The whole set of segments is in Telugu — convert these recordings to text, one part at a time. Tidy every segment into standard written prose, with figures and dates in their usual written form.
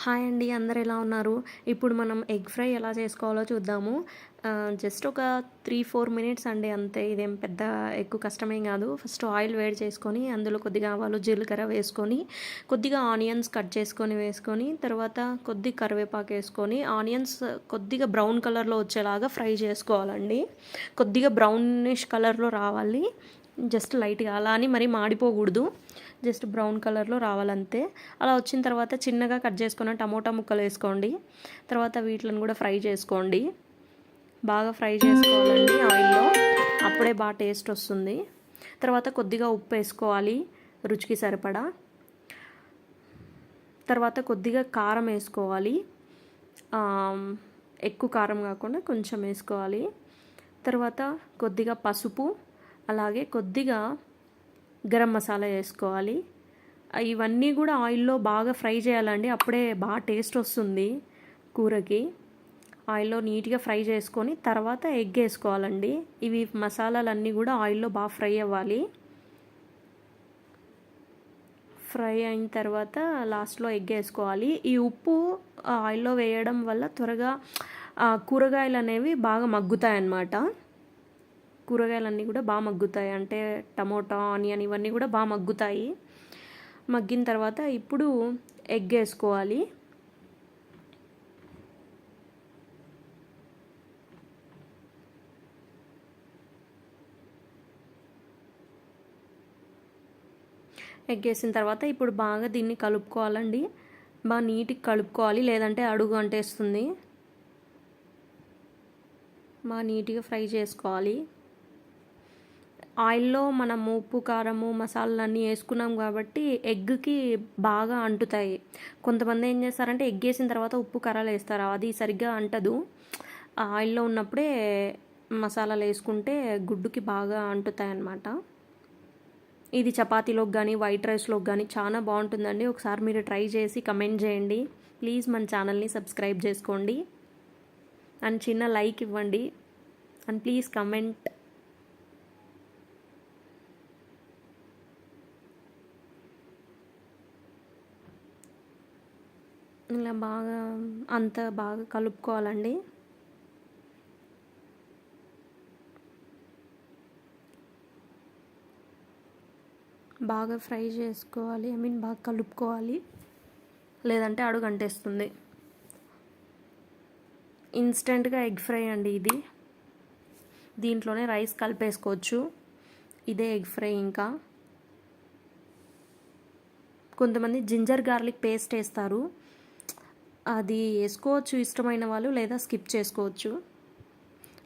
హాయ్ అండి. అందరూ ఎలా ఉన్నారు? ఇప్పుడు మనం ఎగ్ ఫ్రై ఎలా చేసుకోవాలో చూద్దాము. జస్ట్ ఒక 3, 4 మినిట్స్ అండి అంతే. ఇదేం పెద్ద ఎక్కువ కష్టమేం కాదు. ఫస్ట్ ఆయిల్ వేడి చేసుకొని, అందులో కొద్దిగా ఆవాలు, జీలకర్ర వేసుకొని, కొద్దిగా ఆనియన్స్ కట్ చేసుకొని వేసుకొని, తర్వాత కొద్దిగా కరివేపాకు వేసుకొని, ఆనియన్స్ కొద్దిగా బ్రౌన్ కలర్‌లో వచ్చేలాగా ఫ్రై చేసుకోవాలండి. కొద్దిగా బ్రౌనిష్ కలర్‌లో రావాలి. జస్ట్ లైట్‌గా, అలా అని మరీ మాడిపోకూడదు. జస్ట్ బ్రౌన్ కలర్‌లో రావాలంతే. అలా వచ్చిన తర్వాత చిన్నగా కట్ చేసుకున్న టమోటా ముక్కలు వేసుకోండి. తర్వాత వీటిని కూడా ఫ్రై చేసుకోండి. బాగా ఫ్రై చేసుకోవాలండి ఆయిల్‌లో. అప్పుడే బాగా టేస్ట్ వస్తుంది. తర్వాత కొద్దిగా ఉప్పు వేసుకోవాలి రుచికి సరిపడా. తర్వాత కొద్దిగా కారం వేసుకోవాలి. ఎక్కువ కారం కాకుండా కొంచెం వేసుకోవాలి. తర్వాత కొద్దిగా పసుపు, అలాగే కొద్దిగా గరం మసాలా వేసుకోవాలి. ఇవన్నీ కూడా ఆయిల్లో బాగా ఫ్రై చేయాలండి. అప్పుడే బాగా టేస్ట్ వస్తుంది కూరకి. ఆయిల్లో నీట్గా ఫ్రై చేసుకొని తర్వాత ఎగ్ వేసుకోవాలండి. ఇవి మసాలాలన్నీ కూడా ఆయిల్లో బాగా ఫ్రై అవ్వాలి. ఫ్రై అయిన తర్వాత లాస్ట్లో ఎగ్ వేసుకోవాలి. ఈ ఉప్పు ఆయిల్లో వేయడం వల్ల త్వరగా కూరగాయలు అనేవి బాగా మగ్గుతాయి అన్నమాట. కూరగాయలన్నీ కూడా బాగా మగ్గుతాయి. అంటే టమోటా, ఆనియన్ ఇవన్నీ కూడా బాగా మగ్గుతాయి. మగ్గిన తర్వాత ఇప్పుడు ఎగ్ వేసుకోవాలి. ఎగ్ వేసిన తర్వాత ఇప్పుడు బాగా దీన్ని కలుపుకోవాలండి. బాగా నీట్గా కలుపుకోవాలి, లేదంటే అడుగు అంటేస్తుంది. బాగా నీట్గా ఫ్రై చేసుకోవాలి. ఆయిల్లో మనం ఉప్పు, కారము, మసాలాలన్నీ వేసుకున్నాం కాబట్టి ఎగ్కి బాగా అంటుతాయి. కొంతమంది ఏం చేస్తారంటే ఎగ్ వేసిన తర్వాత ఉప్పు, కారాలు వేస్తారు. అది సరిగ్గా అంటదు. ఆయిల్లో ఉన్నప్పుడే మసాలాలు వేసుకుంటే గుడ్డుకి బాగా అంటుతాయి అన్నమాట. ఇది చపాతీలోకి కానీ, వైట్ రైస్లోకి కానీ చాలా బాగుంటుందండి. ఒకసారి మీరు ట్రై చేసి కమెంట్ చేయండి. ప్లీజ్ మన ఛానల్ని సబ్స్క్రైబ్ చేసుకోండి అండ్ చిన్న లైక్ ఇవ్వండి అండ్ ప్లీజ్ కమెంట్. ఇలా బాగా అంతా బాగా కలుపుకోవాలండి. బాగా ఫ్రై చేసుకోవాలి, బాగా కలుపుకోవాలి, లేదంటే అడుగు అంటేస్తుంది. ఇన్స్టెంట్గా ఎగ్ ఫ్రై అండి ఇది. దీంట్లోనే రైస్ కలిపేసుకోవచ్చు. ఇదే ఎగ్ ఫ్రై. ఇంకా కొంతమంది జింజర్ గార్లిక్ పేస్ట్ వేస్తారు. అది వేసుకోవచ్చు ఇష్టమైన వాళ్ళు, లేదా స్కిప్ చేసుకోవచ్చు.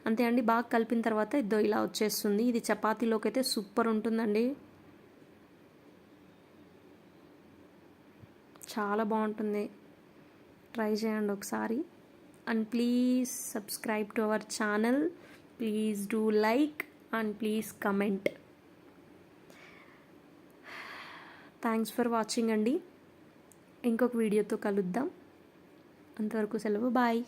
అంతే అండి. బాగా కలిపిన తర్వాత ఇదో ఇలా వచ్చేస్తుంది. ఇది చపాతీలోకి అయితే సూపర్ ఉంటుందండి. చాలా బాగుంటుంది. ట్రై చేయండి ఒకసారి. And please subscribe to our channel. Please do like and please comment. Thanks for watching అండి. ఇంకొక వీడియోతో కలుద్దాం. అంతవరకు సెలవు. బాయ్.